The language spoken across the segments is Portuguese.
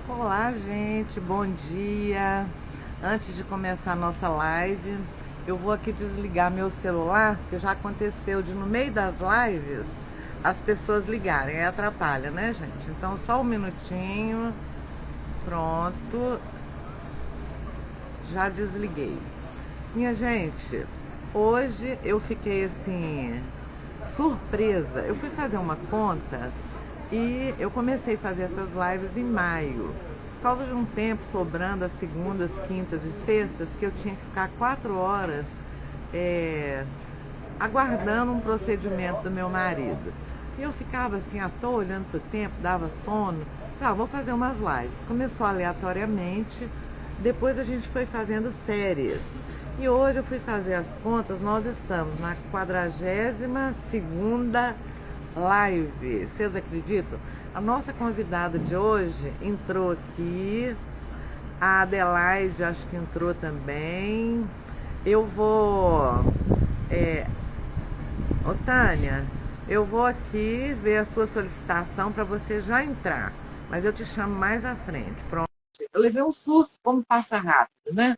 Olá, gente, bom dia. Antes de começar a nossa live, eu vou aqui desligar meu celular, porque já aconteceu de no meio das lives as pessoas ligarem, aí atrapalha, né, gente? Então, só um minutinho. Pronto, já desliguei. Minha gente, hoje eu fiquei assim, surpresa. Eu fui fazer uma conta e eu comecei a fazer essas lives em maio. Por causa de um tempo sobrando as segundas, quintas e sextas, que eu tinha que ficar 4 horas é, aguardando um procedimento do meu marido. E eu ficava assim à toa, olhando para o tempo, dava sono. Falei, vou fazer umas lives. Começou aleatoriamente, depois a gente foi fazendo séries. E hoje eu fui fazer as contas, nós estamos na 42ª live. Vocês acreditam? A nossa convidada de hoje entrou aqui, a Adelaide acho que entrou também. Eu vou. É, Ô Tânia, eu vou aqui ver a sua solicitação para você já entrar, mas eu te chamo mais à frente. Pronto. Eu levei um susto, como passa rápido, né?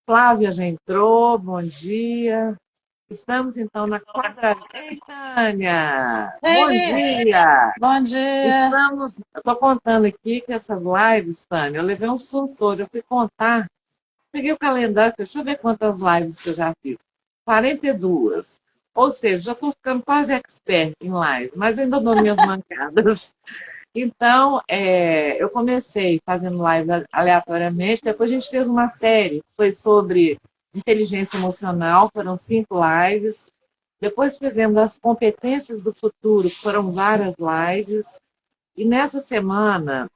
Flávia já entrou, bom dia. Estamos então na quadra. Ei, Tânia! Bom Ei, dia! bom dia. Eu estou contando aqui que essas lives, Tânia, eu levei um susto hoje. Eu fui contar, peguei o calendário, deixa eu ver quantas lives que eu já fiz. 42. Ou seja, já estou ficando quase expert em live, mas ainda dou minhas mancadas. Então, eu comecei fazendo live aleatoriamente, depois a gente fez uma série, que foi sobre inteligência emocional, foram 5 lives. Depois fizemos as competências do futuro, que foram várias lives. E nessa semana,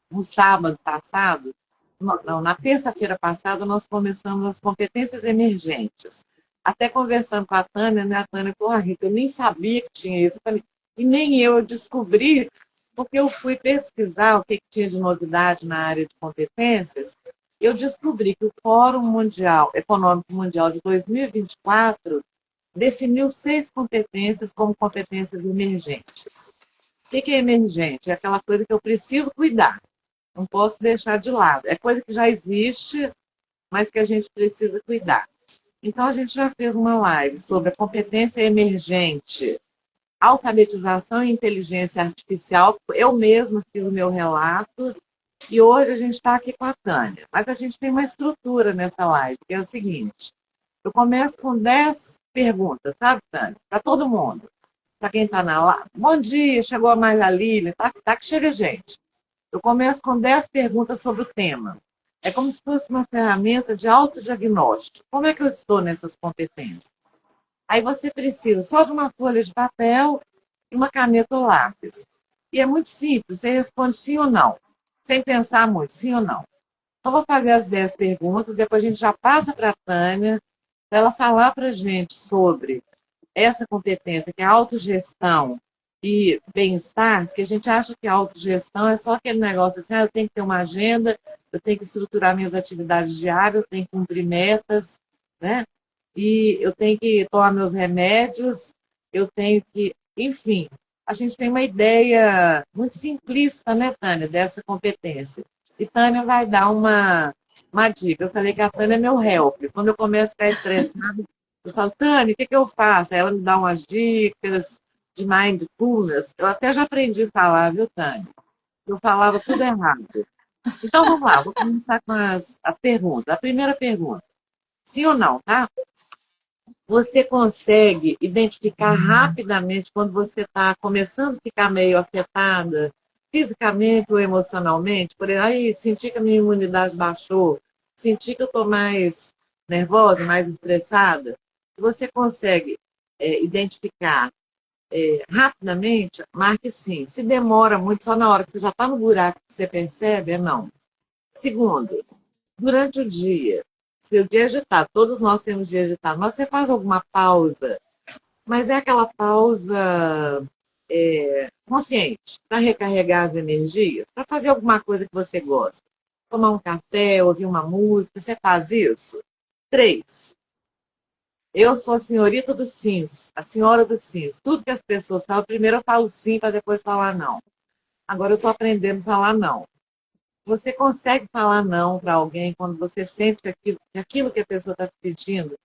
no sábado passado, não, na terça-feira passada, nós começamos as competências emergentes. Até conversando com a Tânia, né? A Tânia falou, Rita, eu nem sabia que tinha isso. Eu falei, e nem eu descobri, porque eu fui pesquisar o que tinha de novidade na área de competências. Eu descobri que o Fórum Mundial, Econômico Mundial de 2024 definiu 6 competências como competências emergentes. O que é emergente? É aquela coisa que eu preciso cuidar, não posso deixar de lado. É coisa que já existe, mas que a gente precisa cuidar. Então, a gente já fez uma live sobre a competência emergente, alfabetização e inteligência artificial. Eu mesma fiz o meu relato e hoje a gente está aqui com a Tânia. Mas a gente tem uma estrutura nessa live, que é o seguinte: eu começo com 10 perguntas, sabe, Tânia? Para todo mundo. Para quem está na live. Bom dia, chegou a mais a Lívia, tá que chega gente. Eu começo com 10 perguntas sobre o tema. É como se fosse uma ferramenta de autodiagnóstico. Como é que eu estou nessas competências? Aí você precisa só de uma folha de papel e uma caneta ou lápis. E é muito simples, você responde sim ou não, sem pensar muito, sim ou não. Então, vou fazer as 10 perguntas, depois a gente já passa para a Tânia, para ela falar para a gente sobre essa competência, que é a autogestão e bem-estar, porque a gente acha que a autogestão é só aquele negócio assim, eu tenho que ter uma agenda, eu tenho que estruturar minhas atividades diárias, eu tenho que cumprir metas, né? E eu tenho que tomar meus remédios, eu tenho que, enfim, a gente tem uma ideia muito simplista, né, Tânia, dessa competência. E Tânia vai dar uma dica. Eu falei que a Tânia é meu help. Quando eu começo a ficar estressada, eu falo, Tânia, o que eu faço? Aí ela me dá umas dicas de mindfulness. Eu até já aprendi a falar, viu, Tânia? Eu falava tudo errado. Então, vamos lá, vou começar com as perguntas. A primeira pergunta, sim ou não, tá? Você consegue identificar rapidamente quando você está começando a ficar meio afetada, fisicamente ou emocionalmente? Por exemplo, aí, senti que a minha imunidade baixou, senti que eu estou mais nervosa, mais estressada. Se você consegue identificar rapidamente, marque sim. Se demora muito, só na hora que você já está no buraco que você percebe, é não. Segundo, durante o dia, se o dia é agitado, todos nós temos dia agitado, mas você faz alguma pausa, mas é aquela pausa consciente, para recarregar as energias, para fazer alguma coisa que você gosta. Tomar um café, ouvir uma música, você faz isso? 3, eu sou a senhorita dos sims, a senhora dos sims. Tudo que as pessoas falam, primeiro eu falo sim para depois falar não. Agora eu estou aprendendo a falar não. Você consegue falar não para alguém quando você sente que aquilo que a pessoa está te pedindo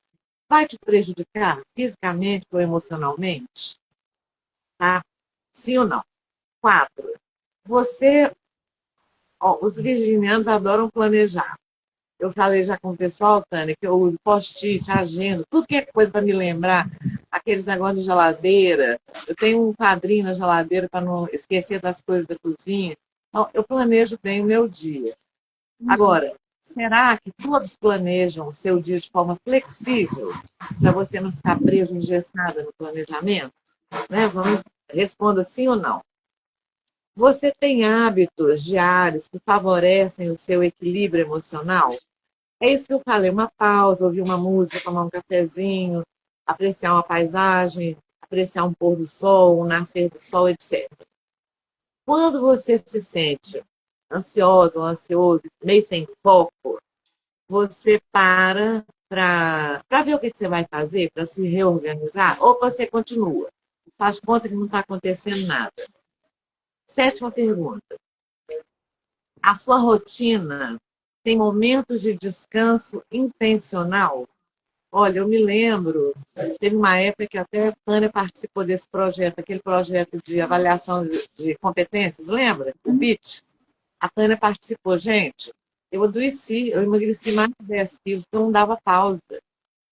vai te prejudicar fisicamente ou emocionalmente? Tá? Sim ou não? 4. Você, ó, os virginianos adoram planejar. Eu falei já com o pessoal, Tânia, que eu uso post-it, agenda, tudo que é coisa para me lembrar, aqueles negócios de geladeira. Eu tenho um quadrinho na geladeira para não esquecer das coisas da cozinha. Então, eu planejo bem o meu dia. Agora, será que todos planejam o seu dia de forma flexível, para você não ficar preso, engessada no planejamento? Né? Responda sim ou não. Você tem hábitos diários que favorecem o seu equilíbrio emocional? É isso que eu falei, uma pausa, ouvir uma música, tomar um cafezinho, apreciar uma paisagem, apreciar um pôr do sol, um nascer do sol, etc. Quando você se sente ansioso ou ansioso, meio sem foco, você para ver o que você vai fazer, para se reorganizar, ou você continua, faz conta que não está acontecendo nada. 7ª pergunta. A sua rotina tem momentos de descanso intencional? Olha, eu me lembro, teve uma época que até a Tânia participou desse projeto, aquele projeto de avaliação de competências, lembra? O BIT. A Tânia participou. Gente, eu adoeci, eu emagreci mais de 10 quilos, então não dava pausa.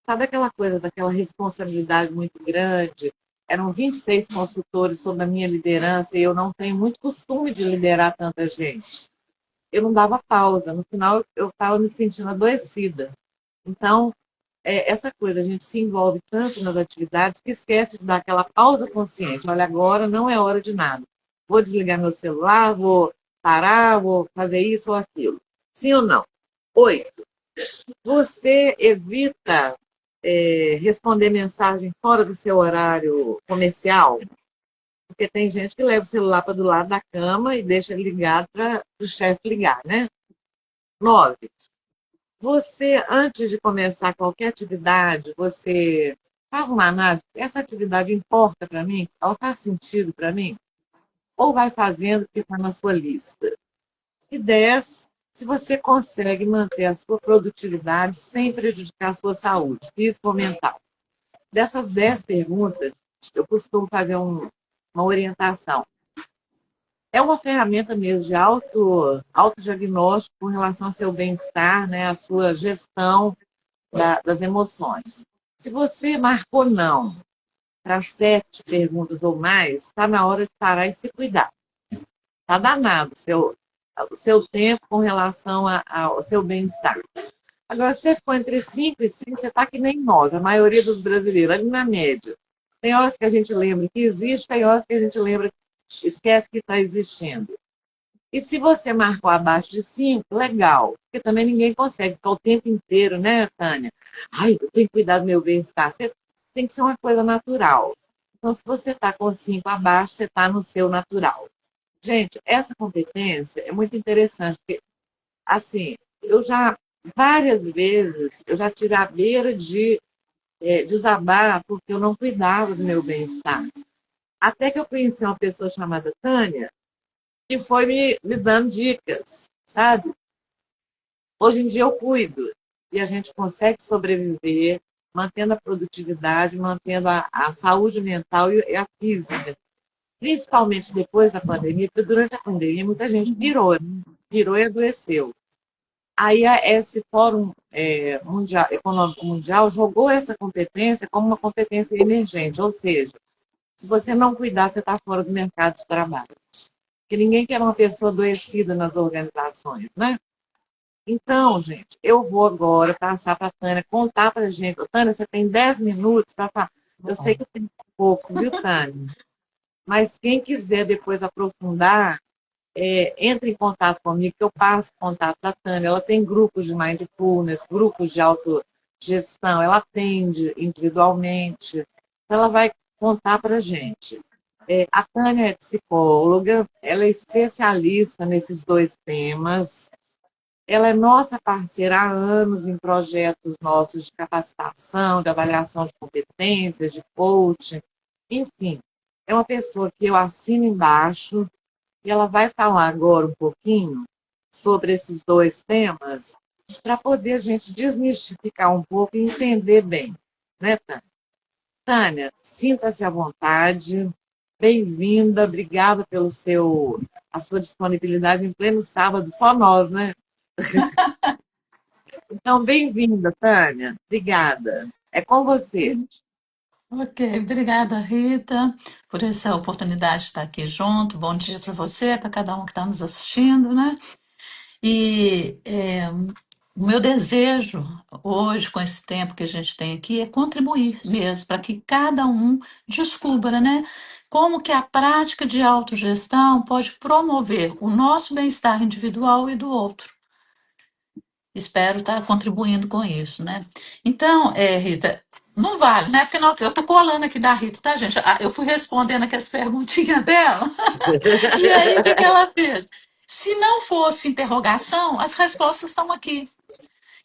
Sabe aquela coisa daquela responsabilidade muito grande? Eram 26 consultores sob a minha liderança e eu não tenho muito costume de liderar tanta gente. Eu não dava pausa. No final, eu estava me sentindo adoecida. Então, essa coisa, a gente se envolve tanto nas atividades que esquece de dar aquela pausa consciente. Olha, agora não é hora de nada. Vou desligar meu celular, vou parar, vou fazer isso ou aquilo. Sim ou não? 8. Você evita responder mensagem fora do seu horário comercial? Porque tem gente que leva o celular para do lado da cama e deixa ele ligado para o chefe ligar, né? 9. Você, antes de começar qualquer atividade, você faz uma análise, essa atividade importa para mim? Ela faz sentido para mim? Ou vai fazendo o que está na sua lista? E 10, se você consegue manter a sua produtividade sem prejudicar a sua saúde física ou mental. Dessas 10 perguntas, eu costumo fazer uma orientação. É uma ferramenta mesmo de autodiagnóstico com relação ao seu bem-estar, né, a sua gestão das emoções. Se você marcou não para 7 perguntas ou mais, está na hora de parar e se cuidar. Está danado o seu tempo com relação ao seu bem-estar. Agora, se você ficou entre 5 e 5, você está que nem nós, a maioria dos brasileiros, ali na média. Tem horas que a gente lembra que existe, tem horas que a gente lembra, esquece que está existindo. E se você marcou abaixo de 5, legal. Porque também ninguém consegue ficar o tempo inteiro, né, Tânia? Ai, eu tenho que cuidar do meu bem-estar. Você tem que ser uma coisa natural. Então, se você está com 5 abaixo, você está no seu natural. Gente, essa competência é muito interessante, porque, assim, eu já, várias vezes, eu já tive a beira de desabar porque eu não cuidava do meu bem-estar. Até que eu conheci uma pessoa chamada Tânia, que foi me dando dicas, sabe? Hoje em dia eu cuido e a gente consegue sobreviver mantendo a produtividade, mantendo a saúde mental e a física. Principalmente depois da pandemia, porque durante a pandemia muita gente pirou e adoeceu. Aí esse Fórum mundial, Econômico Mundial jogou essa competência como uma competência emergente, ou seja, se você não cuidar, você está fora do mercado de trabalho. Porque ninguém quer uma pessoa adoecida nas organizações, né? Então, gente, eu vou agora passar para a Tânia contar para a gente. Tânia, você tem 10 minutos para falar. Eu sei que eu tenho pouco, viu, Tânia? Mas quem quiser depois aprofundar, entre em contato comigo, que eu passo o contato da Tânia. Ela tem grupos de mindfulness, grupos de autogestão, ela atende individualmente. Então, ela vai contar para a gente. A Tânia é psicóloga, ela é especialista nesses 2 temas. Ela é nossa parceira há anos em projetos nossos de capacitação, de avaliação de competências, de coaching, enfim. É uma pessoa que eu assino embaixo e ela vai falar agora um pouquinho sobre esses dois temas para poder a gente desmistificar um pouco e entender bem, né, Tânia? Tânia, sinta-se à vontade, bem-vinda, obrigada a sua disponibilidade em pleno sábado, só nós, né? Então, bem-vinda, Tânia, obrigada. É com você. Ok, obrigada, Rita, por essa oportunidade de estar aqui junto. Bom dia para você, para cada um que está nos assistindo, né? E o meu desejo hoje, com esse tempo que a gente tem aqui, é contribuir mesmo para que cada um descubra, né? Como que a prática de autogestão pode promover o nosso bem-estar individual e do outro. Espero estar contribuindo com isso, né? Então, Rita, não vale, né? Porque eu estou colando aqui da Rita, tá, gente? Eu fui respondendo aquelas perguntinhas dela, e aí o que ela fez? Se não fosse interrogação, as respostas estão aqui.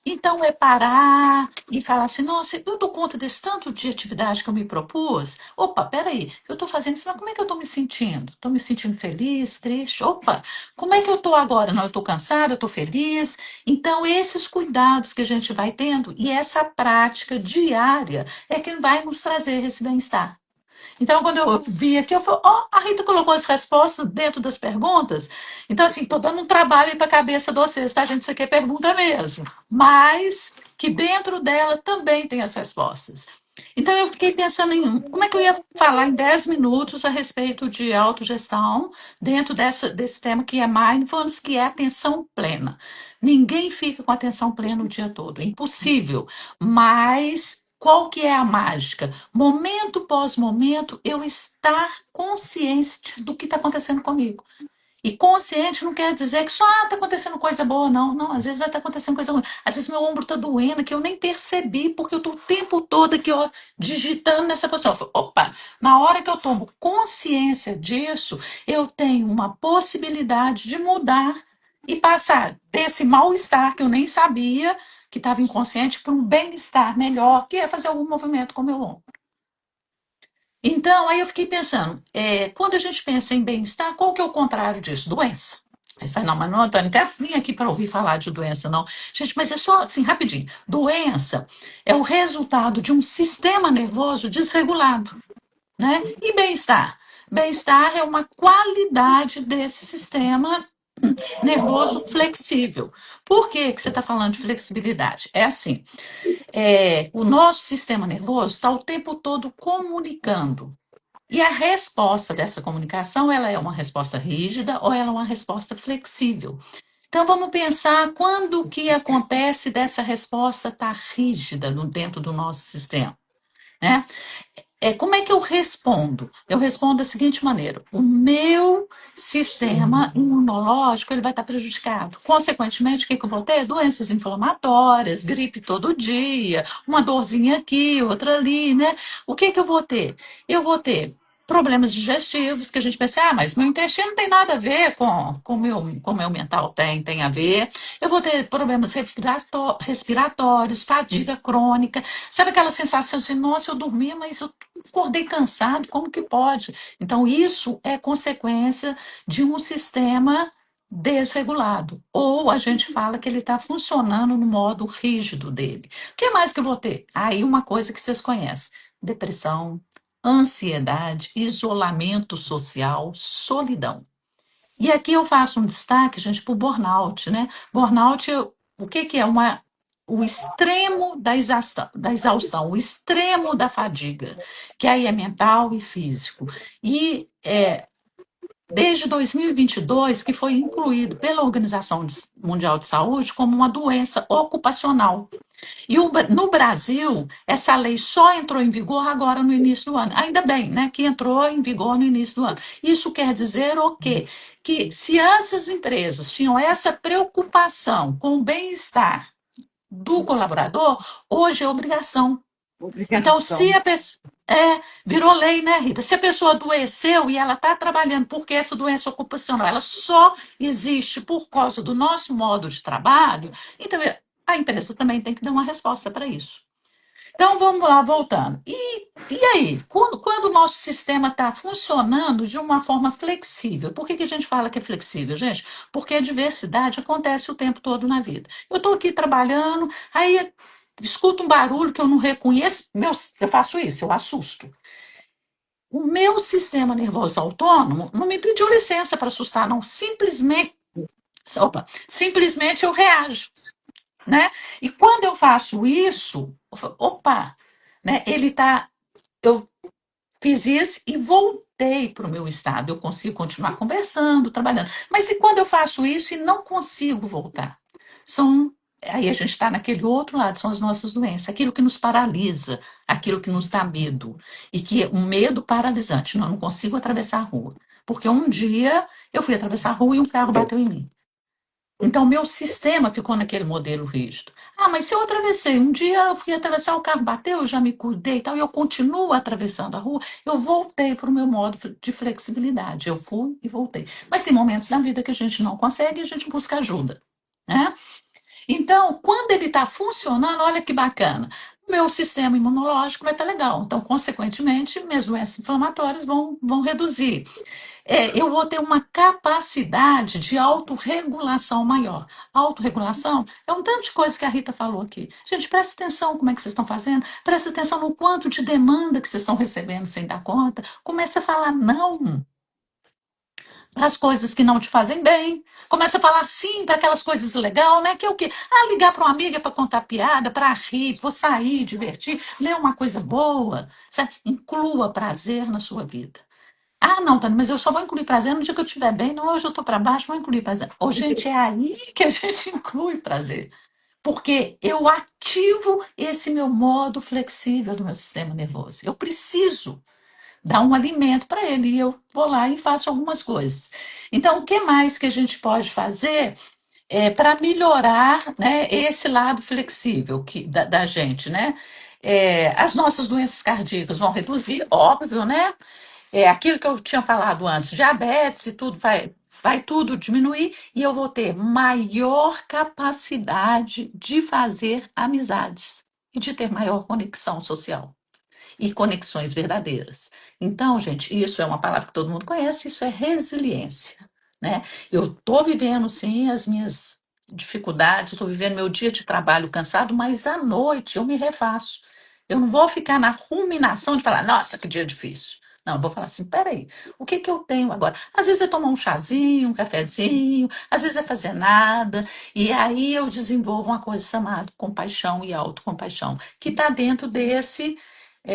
Então, é parar e falar assim: nossa, eu dou conta desse tanto de atividade que eu me propus. Opa, peraí, eu estou fazendo isso, mas como é que eu estou me sentindo? Estou me sentindo feliz, triste? Opa, como é que eu estou agora? Não, eu estou cansada, eu estou feliz. Então, esses cuidados que a gente vai tendo e essa prática diária é que vai nos trazer esse bem-estar. Então, quando eu vi aqui, eu falei, ó, a Rita colocou as respostas dentro das perguntas. Então, assim, estou dando um trabalho aí para a cabeça de vocês, tá, gente? Isso aqui é pergunta mesmo. Mas que dentro dela também tem as respostas. Então, eu fiquei pensando em como é que eu ia falar em 10 minutos a respeito de autogestão dentro desse tema que é mindfulness, que é atenção plena. Ninguém fica com atenção plena o dia todo, é impossível. Mas qual que é a mágica? Momento pós momento, eu estar consciente do que está acontecendo comigo. E consciente não quer dizer que só está acontecendo coisa boa, não. Não, às vezes vai estar acontecendo coisa ruim. Às vezes meu ombro está doendo, que eu nem percebi, porque eu estou o tempo todo aqui, ó, digitando nessa posição. Eu falo, opa, na hora que eu tomo consciência disso, eu tenho uma possibilidade de mudar e passar desse mal-estar que eu nem sabia, que estava inconsciente, para um bem-estar melhor, que é fazer algum movimento com o meu ombro. Então, aí eu fiquei pensando, quando a gente pensa em bem-estar, qual que é o contrário disso? Doença. Aí você fala, não, mas não, Antônio, não quero vir aqui para ouvir falar de doença, não. Gente, mas é só assim, rapidinho. Doença é o resultado de um sistema nervoso desregulado, né? E bem-estar? Bem-estar é uma qualidade desse sistema nervoso flexível. Por que você está falando de flexibilidade? É assim, o nosso sistema nervoso está o tempo todo comunicando. E a resposta dessa comunicação, ela é uma resposta rígida ou ela é uma resposta flexível. Então vamos pensar quando que acontece dessa resposta estar rígida dentro do nosso sistema, né? Como é que eu respondo? Eu respondo da seguinte maneira: o meu sistema imunológico ele vai estar prejudicado. Consequentemente, o que eu vou ter? Doenças inflamatórias, gripe todo dia, uma dorzinha aqui, outra ali, né? O que eu vou ter? Eu vou ter problemas digestivos, que a gente pensa, mas meu intestino não tem nada a ver com meu mental tem a ver. Eu vou ter problemas respiratórios, fadiga crônica. Sabe aquela sensação assim, nossa, eu dormi, mas eu acordei cansado, como que pode? Então, isso é consequência de um sistema desregulado. Ou a gente fala que ele está funcionando no modo rígido dele. O que mais que eu vou ter? Aí uma coisa que vocês conhecem: depressão, ansiedade, isolamento social, solidão. E aqui eu faço um destaque, gente, para o burnout, né? Burnout, o que é o extremo da exaustão, o extremo da fadiga, que aí é mental e físico. E desde 2022, que foi incluído pela Organização Mundial de Saúde como uma doença ocupacional. E no Brasil, essa lei só entrou em vigor agora no início do ano. Ainda bem, né, que entrou em vigor no início do ano. Isso quer dizer o quê? Que se antes as empresas tinham essa preocupação com o bem-estar do colaborador, hoje é obrigação. Então, se Obrigação. a pessoa. Virou lei, né, Rita? Se a pessoa adoeceu e ela está trabalhando porque essa doença ocupacional ela só existe por causa do nosso modo de trabalho, então a empresa também tem que dar uma resposta para isso. Então vamos lá, voltando. E aí, quando o nosso sistema está funcionando de uma forma flexível, por que a gente fala que é flexível, gente? Porque a diversidade acontece o tempo todo na vida. Eu estou aqui trabalhando, aí escuto um barulho que eu não reconheço, eu faço isso, eu assusto. O meu sistema nervoso autônomo não me pediu licença para assustar, não. Simplesmente eu reajo, né? E quando eu faço isso, eu falo, opa, né? Eu fiz isso e voltei para o meu estado. Eu consigo continuar conversando, trabalhando. Mas e quando eu faço isso e não consigo voltar? São Aí a gente está naquele outro lado, são as nossas doenças, aquilo que nos paralisa, aquilo que nos dá medo. E que é um medo paralisante. Não, eu não consigo atravessar a rua. Porque um dia eu fui atravessar a rua e um carro bateu em mim. Então, meu sistema ficou naquele modelo rígido. Ah, mas se eu atravessei, um dia eu fui atravessar, o carro bateu, eu já me cuidei e tal, e eu continuo atravessando a rua, eu voltei para o meu modo de flexibilidade. Eu fui e voltei. Mas tem momentos na vida que a gente não consegue e a gente busca ajuda, né? Então, quando ele está funcionando, olha que bacana. O meu sistema imunológico vai estar legal. Então, consequentemente, minhas doenças inflamatórias vão reduzir. Eu vou ter uma capacidade de autorregulação maior. Autorregulação é um tanto de coisa que a Rita falou aqui. Gente, presta atenção como é que vocês estão fazendo, presta atenção no quanto de demanda que vocês estão recebendo sem dar conta. Comece a falar não para as coisas que não te fazem bem. Começa a falar sim para aquelas coisas legais, né? Que é o quê? Ah, ligar para uma amiga para contar piada, para rir, vou sair, divertir, ler uma coisa boa. Sabe? Inclua prazer na sua vida. Ah, não, Tânia, mas eu só vou incluir prazer no dia que eu estiver bem. Não, hoje eu estou para baixo, vou incluir prazer. Ô, gente, é aí que a gente inclui prazer. Porque eu ativo esse meu modo flexível do meu sistema nervoso. Eu preciso dar um alimento para ele e eu vou lá e faço algumas coisas. Então, o que mais que a gente pode fazer para melhorar, né, esse lado flexível da gente, né? As nossas doenças cardíacas vão reduzir, óbvio, né? Aquilo que eu tinha falado antes, diabetes e tudo vai tudo diminuir e eu vou ter maior capacidade de fazer amizades e de ter maior conexão social e conexões verdadeiras. Então, gente, isso é uma palavra que todo mundo conhece, isso é resiliência, né? Eu estou vivendo, sim, as minhas dificuldades, estou vivendo meu dia de trabalho cansado, mas à noite eu me refaço. Eu não vou ficar na ruminação de falar, nossa, que dia difícil. Não, eu vou falar assim, peraí, o que que eu tenho agora? Às vezes é tomar um chazinho, um cafezinho, às vezes é fazer nada, e aí eu desenvolvo uma coisa chamada compaixão e autocompaixão, que está dentro desse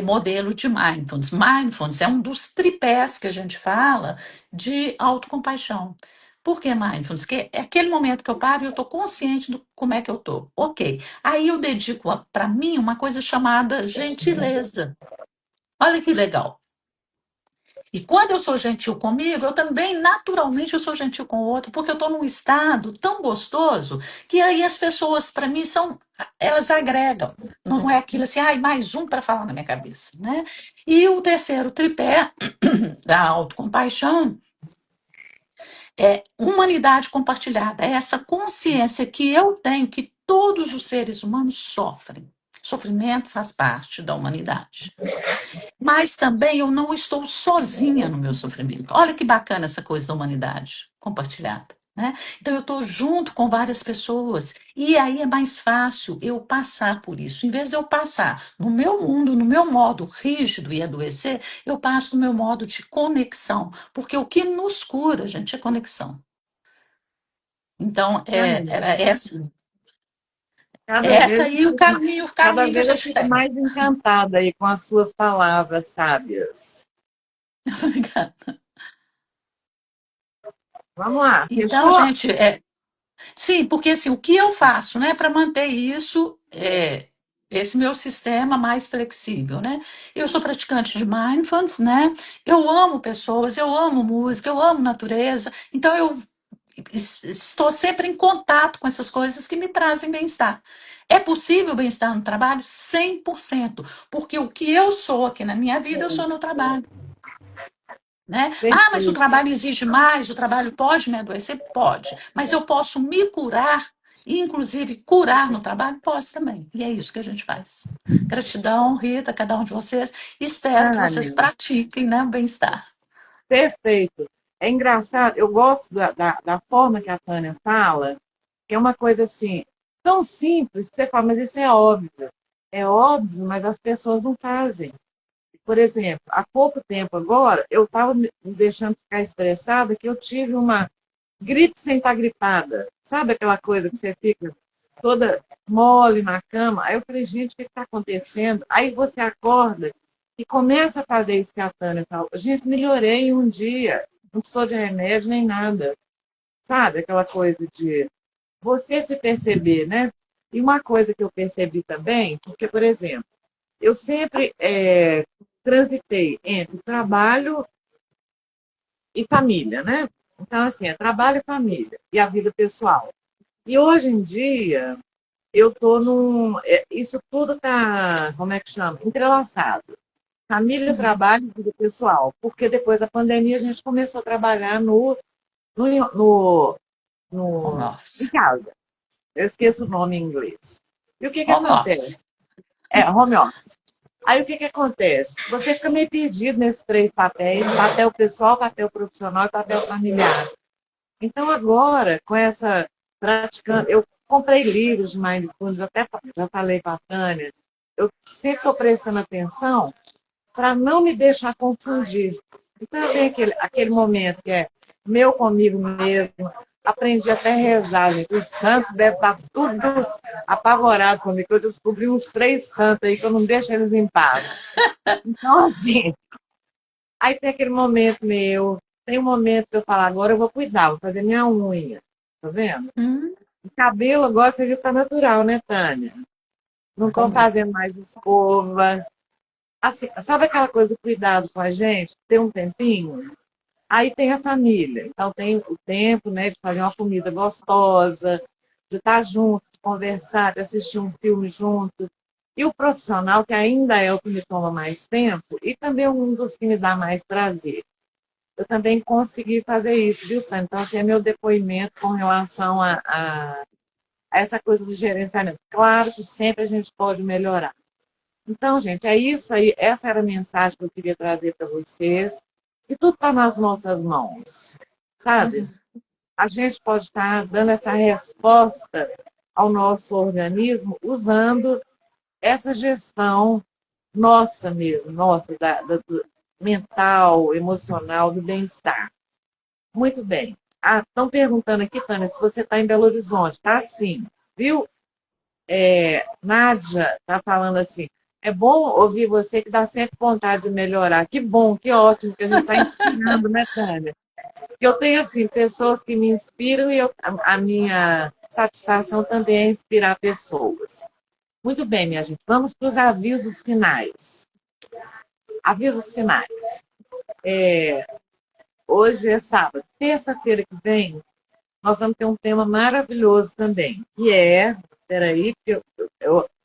modelo de mindfulness. Mindfulness é um dos tripés que a gente fala de autocompaixão. Por que mindfulness? Porque é aquele momento que eu paro e eu estou consciente do como é que eu estou. Ok. Aí eu dedico para mim uma coisa chamada gentileza. Olha que legal. E quando eu sou gentil comigo, eu também, naturalmente, eu sou gentil com o outro, porque eu estou num estado tão gostoso que aí as pessoas, para mim, elas agregam. Não é aquilo assim, ai, mais um para falar na minha cabeça, né? E o terceiro tripé da autocompaixão é humanidade compartilhada, é essa consciência que eu tenho que todos os seres humanos sofrem. Sofrimento faz parte da humanidade. Mas também eu não estou sozinha no meu sofrimento. Olha que bacana essa coisa da humanidade compartilhada, né? Então eu estou junto com várias pessoas e aí é mais fácil eu passar por isso. Em vez de eu passar no meu mundo, no meu modo rígido e adoecer, eu passo no meu modo de conexão, porque o que nos cura, gente, é conexão. Então, Ai, era cada essa vez, aí o cada caminho que a vez eu gente fico tem. mais encantada aí com as suas palavras sábias. Vamos lá, Então, fechou? gente, sim, porque assim, o que eu faço, né, para manter isso, esse meu sistema mais flexível, né? Eu sou praticante de mindfulness, né? Eu amo pessoas, eu amo música, eu amo natureza, então eu estou sempre em contato com essas coisas que me trazem bem-estar. É possível bem-estar no trabalho? 100%, porque o que eu sou aqui na minha vida, eu sou no trabalho. Né? Ah, mas o Perfeito. trabalho exige mais, o trabalho pode me adoecer? Pode, mas eu posso me curar E, inclusive, curar no trabalho, posso também. E é isso que a gente faz. Gratidão, Rita, cada um de vocês. Espero que Ah, vocês Nilma, pratiquem, né, o bem-estar. perfeito. É engraçado, eu gosto da forma que a Tânia fala, que é uma coisa assim, tão simples, que você fala, mas isso é óbvio. É óbvio, mas as pessoas não fazem. Por exemplo, há pouco tempo agora, eu estava me deixando ficar estressada que eu tive uma gripe sem estar gripada. Sabe aquela coisa que você fica toda mole na cama? Aí eu falei, gente, o que está acontecendo? Aí você acorda e começa a fazer isso que a Tânia falou. Gente, melhorei em um dia. Não precisou de remédio nem nada. Sabe aquela coisa de você se perceber, né? E uma coisa que eu percebi também, porque, por exemplo, eu sempre transitei entre trabalho e família, né? Então, assim, é trabalho e família, e a vida pessoal. E hoje em dia, eu estou num. Isso tudo está, como é que chama? Entrelaçado. Família, Uhum. trabalho e vida pessoal. Porque depois da pandemia, a gente começou a trabalhar no, no, Home em office. casa. Eu esqueço o nome em inglês. E o que Home acontece? office. Home office. Aí o que acontece? Você fica meio perdido nesses três papéis: papel pessoal, papel profissional e papel familiar. Então, agora, com essa praticando, eu comprei livros de Mindfulness, até já falei com a Tânia, eu sempre estou prestando atenção para não me deixar confundir. Então, eu tenho aquele momento que é meu comigo mesmo, aprendi até a rezar, gente. Os santos devem estar tudo apavorados comigo, eu descobri uns três santos aí que eu não deixo eles em paz. Então, assim, aí tem aquele momento meu, tem um momento que eu falo, agora eu vou cuidar, vou fazer minha unha. Tá vendo? Hum, O cabelo agora você viu que tá natural, né, Tânia? Não com estou meu. fazendo mais escova. Assim, sabe aquela coisa do cuidado com a gente? Ter um tempinho? Aí tem a família. Então tem o tempo, né, de fazer uma comida gostosa, de estar junto, de conversar, de assistir um filme junto. E o profissional, que ainda é o que me toma mais tempo, e também um dos que me dá mais prazer. Eu também consegui fazer isso, viu, Tânia? Então, assim, é meu depoimento com relação a essa coisa do gerenciamento. Claro que sempre a gente pode melhorar. Então, gente, é isso aí. Essa era a mensagem que eu queria trazer para vocês. E tudo está nas nossas mãos, sabe? Uhum. A gente pode estar dando essa resposta ao nosso organismo usando essa gestão nossa mesmo, nossa, do mental, emocional, do bem-estar. Muito bem. Ah, estão perguntando aqui, Tânia, se você está em Belo Horizonte. Está sim, viu? Nádia está falando assim, é bom ouvir você que dá sempre vontade de melhorar. Que bom, que ótimo que a gente está inspirando, né, Tânia? Porque eu tenho, assim, pessoas que me inspiram e a minha satisfação também é inspirar pessoas. Muito bem, minha gente, vamos para os avisos finais. Avisos finais. Hoje é sábado. Terça-feira que vem, nós vamos ter um tema maravilhoso também, que é, peraí, porque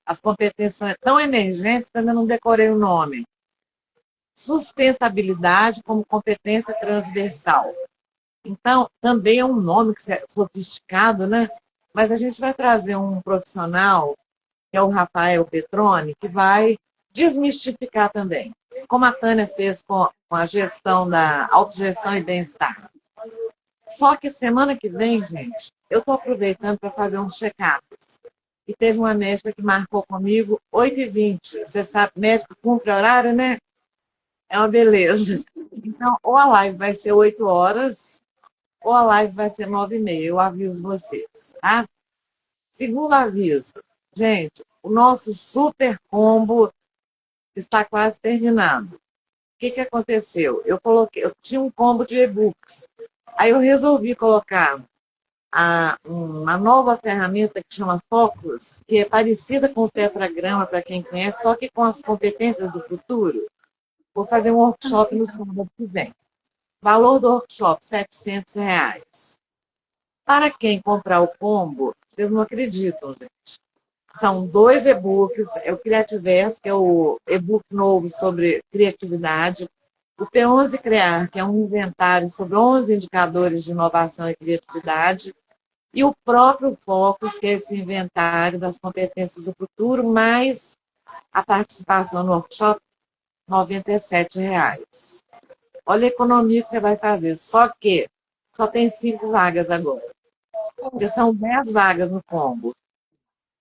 as competências são tão emergentes que eu ainda não decorei o nome. Sustentabilidade como competência transversal. Então, também é um nome que é sofisticado, né? Mas a gente vai trazer um profissional, que é o Rafael Petroni, que vai desmistificar também, como a Tânia fez com a gestão da autogestão e bem-estar. Só que semana que vem, gente, eu estou aproveitando para fazer uns check-ups. E teve uma médica que marcou comigo 8h20. Você sabe, médico cumpre horário, né? É uma beleza. Então, ou a live vai ser 8 horas, ou a live vai ser 9h30. Eu aviso vocês, tá? Segundo aviso, gente, o nosso super combo está quase terminado. O que aconteceu? Eu tinha um combo de e-books. Aí eu resolvi colocar uma nova ferramenta que chama Focus, que é parecida com o Tetragrama, para quem conhece, só que com as competências do futuro. Vou fazer um workshop no sábado que vem. Valor do workshop, R$ 700. Para quem comprar o combo, vocês não acreditam, gente. São dois e-books, é o Criativerso, que é o e-book novo sobre criatividade, o P11 Criar, que é um inventário sobre 11 indicadores de inovação e criatividade, e o próprio Focus, que é esse inventário das competências do futuro, mais a participação no workshop, R$ 97. Olha a economia que você vai fazer. Só que só tem 5 vagas agora. Porque são 10 vagas no combo.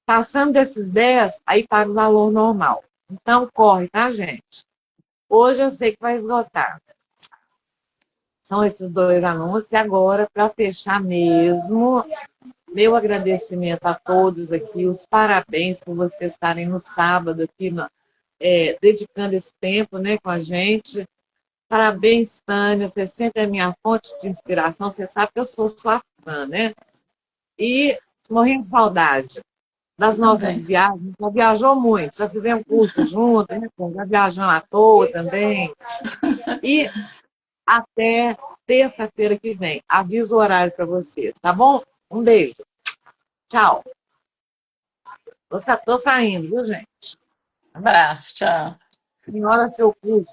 Passando desses 10, aí paga o valor normal. Então, corre, tá, gente? Hoje eu sei que vai esgotar. São esses 2 anúncios. E agora, para fechar mesmo, meu agradecimento a todos aqui, os parabéns por vocês estarem no sábado aqui, dedicando esse tempo, né, com a gente. Parabéns, Tânia, você sempre é minha fonte de inspiração, você sabe que eu sou sua fã, né? E morrendo de saudade das nossas Também. viagens, já viajou muito, já fizemos curso junto, né? Já viajamos à toa também. E até terça-feira que vem. Aviso o horário para vocês, tá bom? Um beijo. Tchau. Tô saindo, viu, gente? Abraço, tchau. Senhora, seu curso.